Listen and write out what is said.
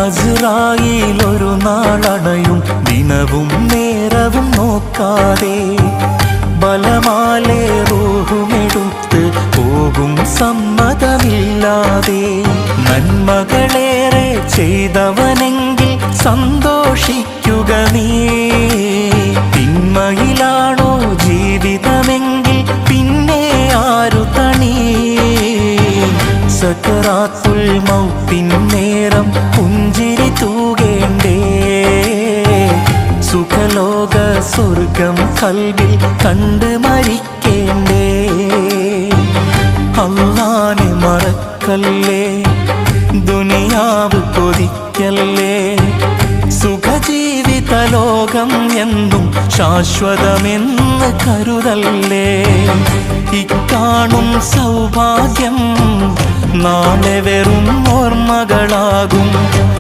അസ്റായീൽ ഒരു നാളണയും ദിനവും നേരവും നോക്കാതെ ബലമാലെ റൂഹുമെടുത്ത് പോകും സമ്മതമില്ലാതെ. നന്മകളേറെ ചെയ്തവനെങ്കിൽ സന്തോഷിക്കുക നീ, തിന്മയിലാണോ ജീവിതമെങ്കിൽ പിന്നെ ആരു തണി. സക്കറാത്തുൽ മൗത്തിൻ നേരം പുഞ്ചിരി തൂകേണ്ടേ, സുഖലോക സ്വർഗം കൽവിൽ കണ്ട് മരിക്കേണ്ടേ. അല്ലാഹനെ മറക്കല്ലേ, ദുനിയാവ് കൊതിക്കല്ലേ, സുഖജീവിത ലോകം എന്നും ശാശ്വതമെന്ന് കരുതല്ലേ. ഇക്കാണും സൗഭാഗ്യം നാളെ വെറും ഓർമ്മകളാകും.